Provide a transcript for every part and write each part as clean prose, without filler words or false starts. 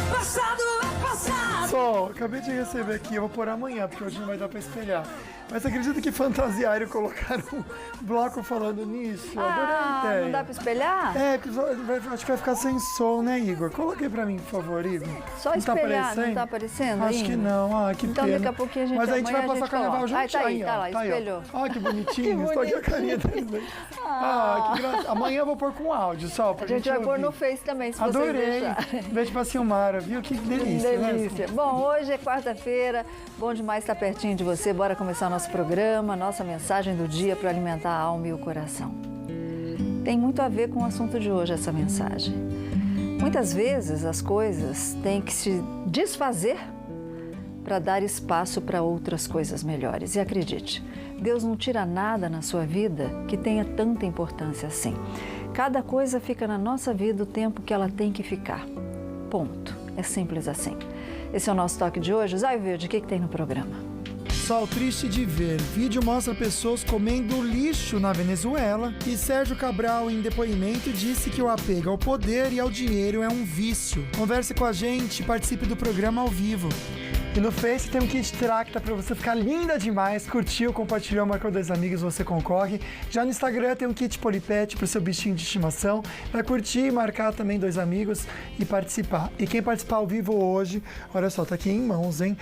Passado é passado. Sol, acabei de receber aqui, eu vou pôr amanhã, porque hoje não vai dar pra espelhar. Mas acredita que fantasiário colocaram um bloco falando nisso? Adorei a ideia. Não dá pra espelhar? É, acho que vai ficar sem som, né, Igor? Coloquei pra mim, por favor, Igor. Só espelhar, não tá aparecendo Acho que não, que então, pena. Daqui a pouquinho a gente... Mas a gente vai passar o carnaval juntinho. Tá aí, tá lá, espelhou. Ó, que bonitinho, estou aqui a carinha deles aí. Que graça. Amanhã eu vou pôr com áudio, só pra gente A gente vai ouvir. pôr no Face também, se Adorei. vocês deixarem. Beijo pra Silmara, viu? Que delícia, delícia. Né? Bom, hoje é quarta-feira, bom demais estar pertinho de você. Bora começar o nosso programa, nossa mensagem do dia para alimentar a alma e o coração. Tem muito a ver com o assunto de hoje essa mensagem. Muitas vezes as coisas têm que se desfazer para dar espaço para outras coisas melhores. E acredite, Deus não tira nada na sua vida que tenha tanta importância assim. Cada coisa fica na nossa vida o tempo que ela tem que ficar. Ponto. É simples assim. Esse é o nosso toque de hoje. Zóio Verde, o que tem no programa? Sol, triste de ver. Vídeo mostra pessoas comendo lixo na Venezuela e Sérgio Cabral, em depoimento, disse que o apego ao poder e ao dinheiro é um vício. Converse com a gente, participe do programa ao vivo. E no Face tem um kit Tracta para você ficar linda demais. Curtiu, compartilhou, marcou 2 amigos, você concorre. Já no Instagram tem um kit Polipet para o seu bichinho de estimação. Vai curtir, marcar também 2 amigos e participar. E quem participar ao vivo hoje, olha só, tá aqui em mãos, hein?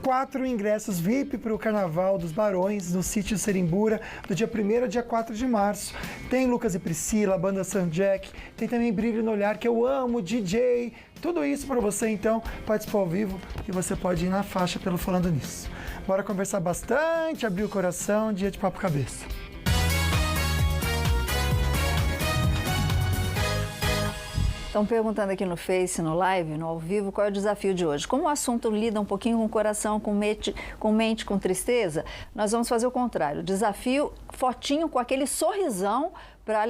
4 ingressos VIP para o Carnaval dos Barões, no sítio Serimbura, do dia 1º ao dia 4 de março. Tem Lucas e Priscila, a banda San Jack, tem também Brilho no Olhar, que eu amo, DJ, tudo isso para você, então, participar ao vivo e você pode ir na faixa pelo Falando Nisso. Bora conversar bastante, abrir o coração, dia de papo cabeça. Estão perguntando aqui no Face, no Live, no ao vivo, qual é o desafio de hoje. Como o assunto lida um pouquinho com o coração, com mente, com tristeza, nós vamos fazer o contrário. Desafio, fotinho com aquele sorrisão para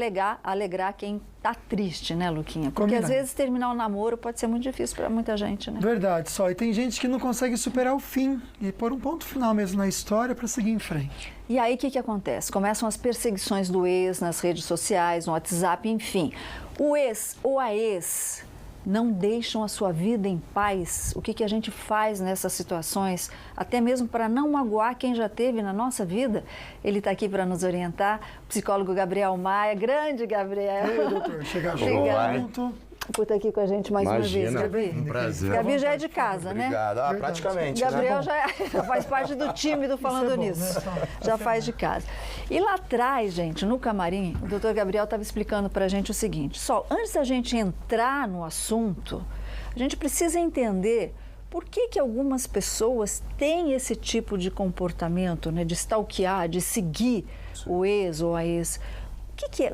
alegrar quem tá triste, né, Luquinha? Porque às vezes terminar o namoro pode ser muito difícil para muita gente, né? Verdade, só. E tem gente que não consegue superar o fim e pôr um ponto final mesmo na história para seguir em frente. E aí o que acontece? Começam as perseguições do ex nas redes sociais, no WhatsApp, enfim. O ex ou a ex não deixam a sua vida em paz. O que a gente faz nessas situações, até mesmo para não magoar quem já teve na nossa vida? Ele está aqui para nos orientar, o psicólogo Gabriel Maia. Grande Gabriel. Ei, doutor, chega junto. Por estar aqui com a gente mais uma vez, Gabi. Um prazer. Gabi já é de casa, né? Obrigado. Praticamente, Gabriel né? já faz parte do time do Falando Nisso. Né? Já faz de casa. E lá atrás, gente, no camarim, o doutor Gabriel estava explicando para a gente o seguinte. Sol, antes da gente entrar no assunto, a gente precisa entender por que algumas pessoas têm esse tipo de comportamento, né? De stalkear, de seguir o ex ou a ex.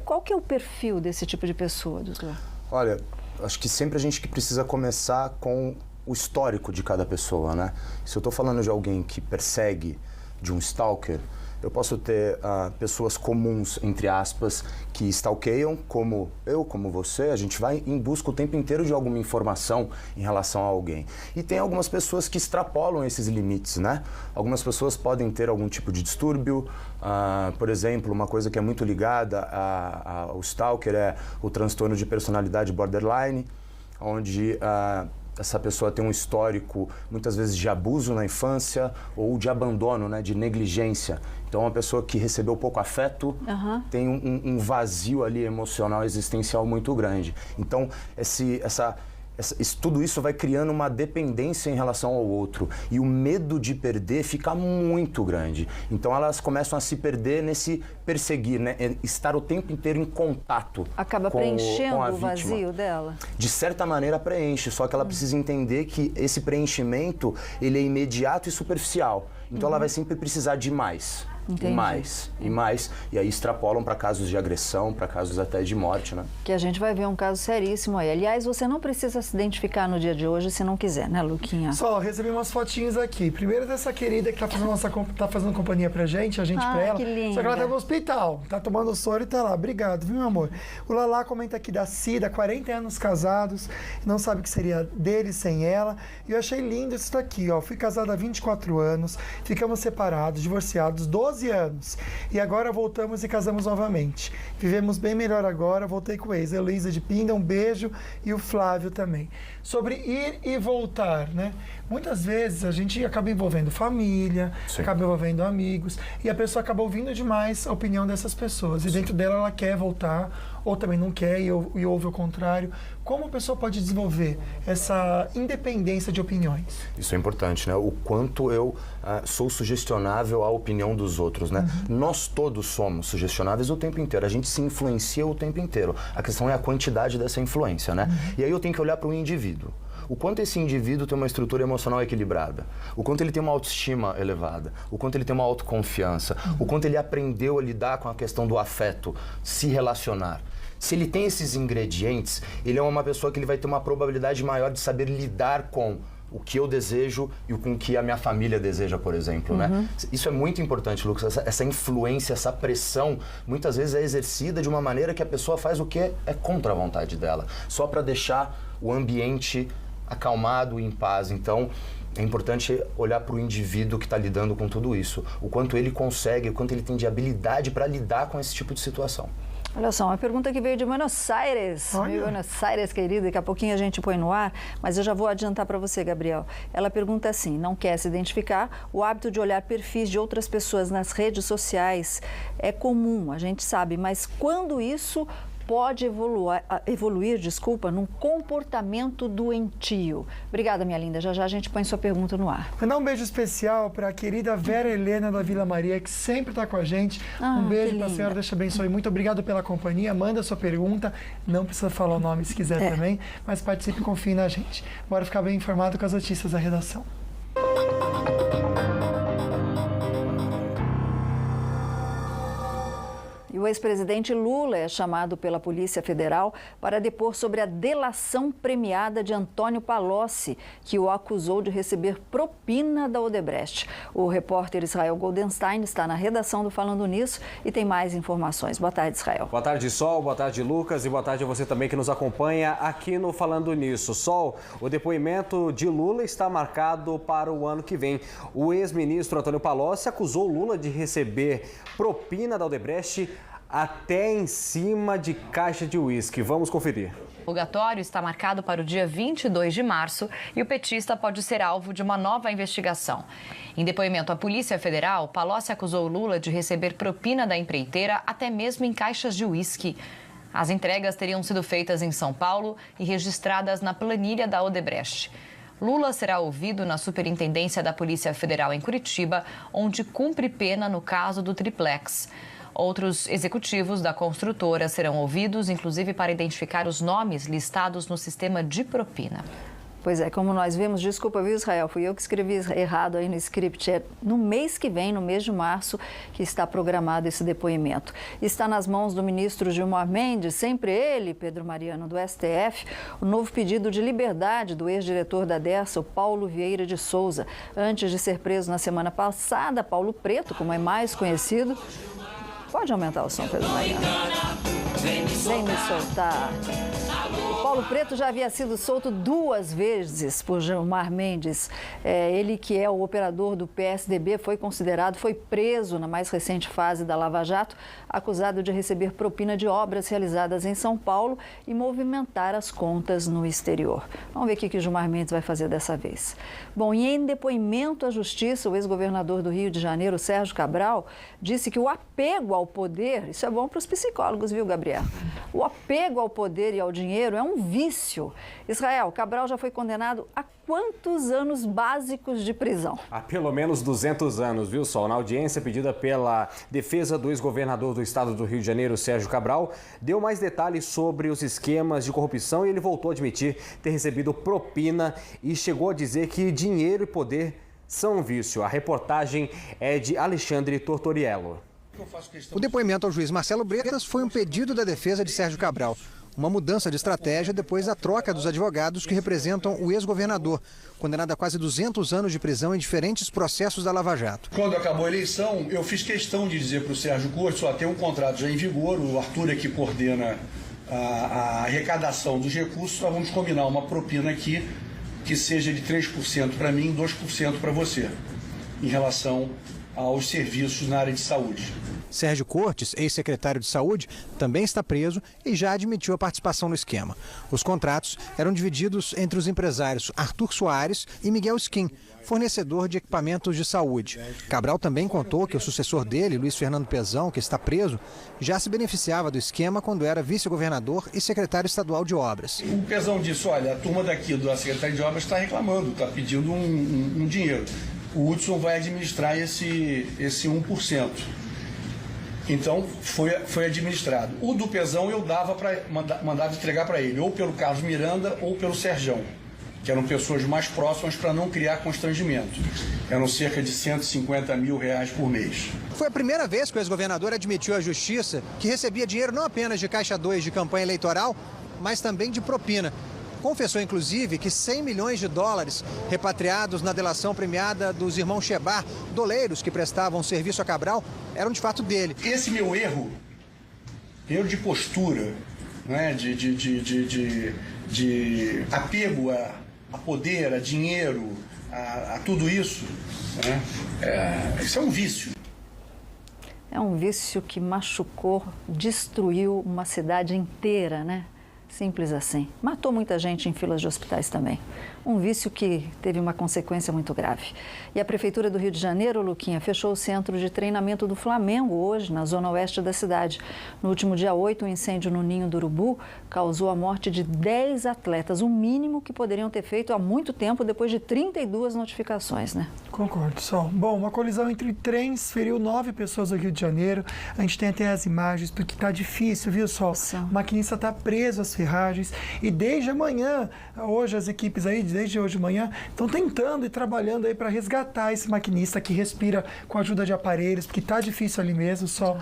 Qual que é o perfil desse tipo de pessoa, doutor? Olha, acho que sempre a gente precisa começar com o histórico de cada pessoa, né? Se eu estou falando de alguém que persegue, de um stalker, eu posso ter pessoas comuns, entre aspas, que stalkeiam, como eu, como você. A gente vai em busca o tempo inteiro de alguma informação em relação a alguém. E tem algumas pessoas que extrapolam esses limites, né? Algumas pessoas podem ter algum tipo de distúrbio. Por exemplo, uma coisa que é muito ligada ao stalker é o transtorno de personalidade borderline, onde essa pessoa tem um histórico, muitas vezes, de abuso na infância ou de abandono, né, de negligência. Então, uma pessoa que recebeu pouco afeto tem um vazio ali emocional, existencial muito grande. Então, tudo isso vai criando uma dependência em relação ao outro. E o medo de perder fica muito grande. Então, elas começam a se perder nesse perseguir, né? Estar o tempo inteiro em contato Acaba com preenchendo a o vazio vítima. Dela? De certa maneira, preenche. Só que ela precisa entender que esse preenchimento, ele é imediato e superficial. Então, ela vai sempre precisar de mais. Entendi. E mais, e aí extrapolam para casos de agressão, para casos até de morte, né? Que a gente vai ver um caso seríssimo aí. Aliás, você não precisa se identificar no dia de hoje se não quiser, né, Luquinha? Só, recebi umas fotinhas aqui. Primeiro dessa querida que tá fazendo companhia pra gente pra ela. Que linda. Só que ela tá no hospital, tá tomando soro e tá lá. Obrigado, viu, meu amor? O Lala comenta aqui da Cida, 40 anos casados, não sabe o que seria dele sem ela. E eu achei lindo isso daqui, ó. Fui casada há 24 anos, ficamos separados, divorciados, 12 12 anos. E agora voltamos e casamos novamente. Vivemos bem melhor agora, voltei com o ex. Heloísa de Pinda, um beijo, e o Flávio também. Sobre ir e voltar, né? Muitas vezes a gente acaba envolvendo família, acaba envolvendo amigos, e a pessoa acaba ouvindo demais a opinião dessas pessoas. E dentro dela ela quer voltar, ou também não quer e ouve o contrário. Como a pessoa pode desenvolver essa independência de opiniões? Isso é importante, né? O quanto eu sou sugestionável à opinião dos outros, né? Nós todos somos sugestionáveis o tempo inteiro. A gente se influencia o tempo inteiro. A questão é a quantidade dessa influência, né? E aí eu tenho que olhar para o indivíduo. O quanto esse indivíduo tem uma estrutura emocional equilibrada, o quanto ele tem uma autoestima elevada, o quanto ele tem uma autoconfiança, o quanto ele aprendeu a lidar com a questão do afeto, se relacionar. Se ele tem esses ingredientes, ele é uma pessoa que ele vai ter uma probabilidade maior de saber lidar com o que eu desejo e com o que a minha família deseja, por exemplo, né? Isso é muito importante, Lucas. Essa influência, essa pressão, muitas vezes é exercida de uma maneira que a pessoa faz o que é contra a vontade dela, só para deixar o ambiente acalmado e em paz. Então, é importante olhar para o indivíduo que está lidando com tudo isso, o quanto ele consegue, o quanto ele tem de habilidade para lidar com esse tipo de situação. Olha só, uma pergunta que veio de Buenos Aires. Buenos Aires, querida, daqui a pouquinho a gente põe no ar, mas eu já vou adiantar para você, Gabriel. Ela pergunta assim, não quer se identificar, o hábito de olhar perfis de outras pessoas nas redes sociais é comum, a gente sabe, mas quando isso pode evoluir, num comportamento doentio? Obrigada, minha linda. Já já a gente põe sua pergunta no ar. Mandar um beijo especial para a querida Vera Helena da Vila Maria, que sempre está com a gente. Um beijo para a senhora, Deus te abençoe. Muito obrigado pela companhia. Manda sua pergunta. Não precisa falar o nome se quiser também, mas participe e confie na gente. Bora ficar bem informado com as notícias da redação. E o ex-presidente Lula é chamado pela Polícia Federal para depor sobre a delação premiada de Antônio Palocci, que o acusou de receber propina da Odebrecht. O repórter Israel Goldenstein está na redação do Falando Nisso e tem mais informações. Boa tarde, Israel. Boa tarde, Sol. Boa tarde, Lucas. E boa tarde a você também que nos acompanha aqui no Falando Nisso. Sol, o depoimento de Lula está marcado para o ano que vem. O ex-ministro Antônio Palocci acusou Lula de receber propina da Odebrecht até em cima de caixa de uísque. Vamos conferir. O rogatório está marcado para o dia 22 de março e o petista pode ser alvo de uma nova investigação. Em depoimento à Polícia Federal, Palocci acusou Lula de receber propina da empreiteira até mesmo em caixas de uísque. As entregas teriam sido feitas em São Paulo e registradas na planilha da Odebrecht. Lula será ouvido na Superintendência da Polícia Federal em Curitiba, onde cumpre pena no caso do triplex. Outros executivos da construtora serão ouvidos, inclusive para identificar os nomes listados no sistema de propina. Pois é, como nós vimos, desculpa, viu, Israel? Fui eu que escrevi errado aí no script. É no mês que vem, no mês de março, que está programado esse depoimento. Está nas mãos do ministro Gilmar Mendes, sempre ele, Pedro Mariano, do STF, o novo pedido de liberdade do ex-diretor da Dersa, Paulo Vieira de Souza. Antes de ser preso na semana passada, Paulo Preto, como é mais conhecido. Pode aumentar o som, Pedro Mariano. Vem me soltar. O Paulo Preto já havia sido solto 2 vezes por Gilmar Mendes. Ele, que é o operador do PSDB, foi preso na mais recente fase da Lava Jato, acusado de receber propina de obras realizadas em São Paulo e movimentar as contas no exterior. Vamos ver o que Gilmar Mendes vai fazer dessa vez. Bom, e em depoimento à Justiça, o ex-governador do Rio de Janeiro, Sérgio Cabral, disse que o apego ao poder, isso é bom para os psicólogos, viu, Gabriel? O apego ao poder e ao dinheiro é um vício. Israel, Cabral já foi condenado a quantos anos básicos de prisão? Há pelo menos 200 anos, viu, Sol? Na audiência pedida pela defesa do ex-governador do estado do Rio de Janeiro, Sérgio Cabral, deu mais detalhes sobre os esquemas de corrupção e ele voltou a admitir ter recebido propina e chegou a dizer que dinheiro e poder são um vício. A reportagem é de Alexandre Tortoriello. O depoimento ao juiz Marcelo Bretas foi um pedido da defesa de Sérgio Cabral. Uma mudança de estratégia depois da troca dos advogados que representam o ex-governador, condenado a quase 200 anos de prisão em diferentes processos da Lava Jato. Quando acabou a eleição, eu fiz questão de dizer para o Sérgio Cortes, só tem um contrato já em vigor, o Arthur é que coordena a arrecadação dos recursos, nós vamos combinar uma propina aqui que seja de 3% para mim e 2% para você, em relação aos serviços na área de saúde. Sérgio Cortes, ex-secretário de Saúde, também está preso e já admitiu a participação no esquema. Os contratos eram divididos entre os empresários Arthur Soares e Miguel Skin, fornecedor de equipamentos de saúde. Cabral também contou que o sucessor dele, Luiz Fernando Pezão, que está preso, já se beneficiava do esquema quando era vice-governador e secretário estadual de obras. O Pezão disse, olha, a turma daqui da Secretaria de Obras está reclamando, está pedindo um dinheiro. O Hudson vai administrar esse 1%. Então, foi administrado. O do Pezão eu mandava entregar para ele, ou pelo Carlos Miranda ou pelo Serjão, que eram pessoas mais próximas para não criar constrangimento. Eram cerca de R$150 mil por mês. Foi a primeira vez que o ex-governador admitiu à justiça que recebia dinheiro não apenas de Caixa 2 de campanha eleitoral, mas também de propina. Confessou, inclusive, que $100 milhões repatriados na delação premiada dos irmãos Chebar, doleiros que prestavam serviço a Cabral, eram de fato dele. Esse meu erro de postura, né, de apego a poder, a dinheiro, a tudo isso, né, isso é um vício. É um vício que machucou, destruiu uma cidade inteira, né? Simples assim. Matou muita gente em filas de hospitais também. Um vício que teve uma consequência muito grave. E a Prefeitura do Rio de Janeiro, Luquinha, fechou o centro de treinamento do Flamengo hoje, na zona oeste da cidade. No último dia 8, um incêndio no Ninho do Urubu causou a morte de 10 atletas, o mínimo que poderiam ter feito há muito tempo, depois de 32 notificações, né? Concordo, Sol. Bom, uma colisão entre trens feriu 9 pessoas no Rio de Janeiro. A gente tem até as imagens, porque tá difícil, viu, Sol? O maquinista tá preso às ferragens e desde amanhã, hoje as equipes aí, desde hoje de manhã, estão tentando e trabalhando aí para resgatar esse maquinista que respira com a ajuda de aparelhos, porque tá difícil ali mesmo, Sol.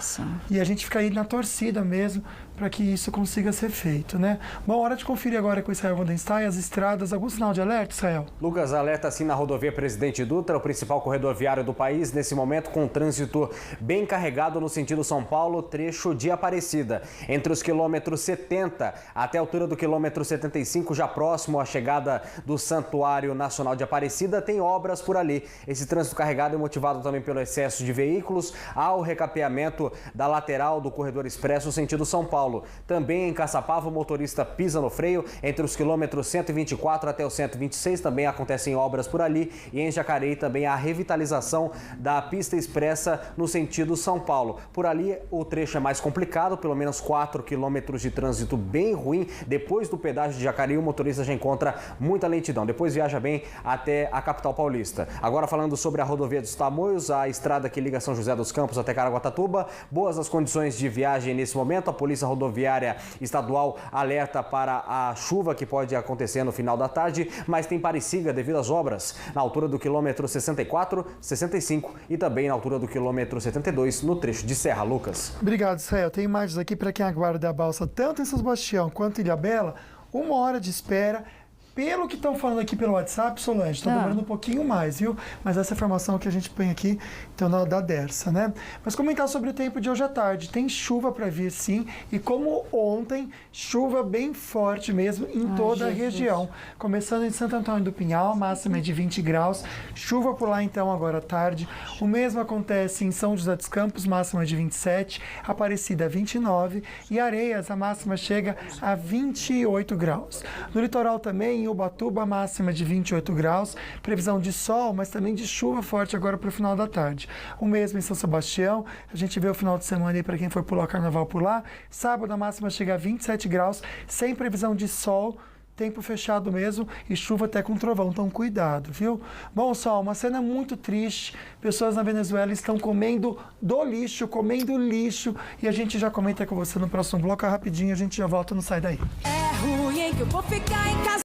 E a gente fica aí na torcida mesmo para que isso consiga ser feito, né? Bom, hora de conferir agora com o Israel Vandenstein as estradas. Algum sinal de alerta, Israel? Lucas, alerta assim na rodovia Presidente Dutra, o principal corredor viário do país, nesse momento com trânsito bem carregado no sentido São Paulo, trecho de Aparecida. Entre os quilômetros 70 até a altura do quilômetro 75, já próximo à chegada do Santuário Nacional de Aparecida, tem obras por ali. Esse trânsito carregado é motivado também pelo excesso de veículos ao recapeamento da lateral do corredor expresso sentido São Paulo. Também em Caçapava, o motorista pisa no freio. Entre os quilômetros 124 até o 126 também acontecem obras por ali. E em Jacareí também há a revitalização da pista expressa no sentido São Paulo. Por ali o trecho é mais complicado, pelo menos 4 quilômetros de trânsito bem ruim. Depois do pedágio de Jacareí, o motorista já encontra muita lentidão. Depois viaja bem até a capital paulista. Agora falando sobre a rodovia dos Tamoios, a estrada que liga São José dos Campos até Caraguatatuba. Boas as condições de viagem nesse momento. A Polícia Rodoviária Estadual alerta para a chuva que pode acontecer no final da tarde, mas tem pare-siga devido às obras na altura do quilômetro 64, 65 e também na altura do quilômetro 72 no trecho de Serra. Lucas. Obrigado, Israel. Tem imagens aqui para quem aguarda a balsa tanto em São Sebastião quanto em Ilhabela. 1 hora de espera. Pelo que estão falando aqui pelo WhatsApp, Solange, está demorando um pouquinho mais, viu? Mas essa informação que a gente põe aqui, então, da Dersa, né? Mas comentar sobre o tempo de hoje à tarde. Tem chuva para vir, sim. E como ontem, chuva bem forte mesmo em toda a região. Começando em Santo Antônio do Pinhal, máxima é de 20 graus. Chuva por lá, então, agora à tarde. O mesmo acontece em São José dos Campos, máxima de 27. Aparecida, 29. E Areias, a máxima chega a 28 graus. No litoral também, em Ubatuba, máxima de 28 graus, previsão de sol, mas também de chuva forte agora para o final da tarde. O mesmo em São Sebastião, a gente vê o final de semana aí para quem for pular o carnaval por lá. Sábado a máxima chega a 27 graus, sem previsão de sol, tempo fechado mesmo e chuva até com trovão, então cuidado, viu? Bom, Sol, uma cena muito triste, pessoas na Venezuela estão comendo do lixo, comendo lixo, e a gente já comenta com você no próximo bloco, rapidinho, a gente já volta, não sai daí. É ruim que eu vou ficar em casa.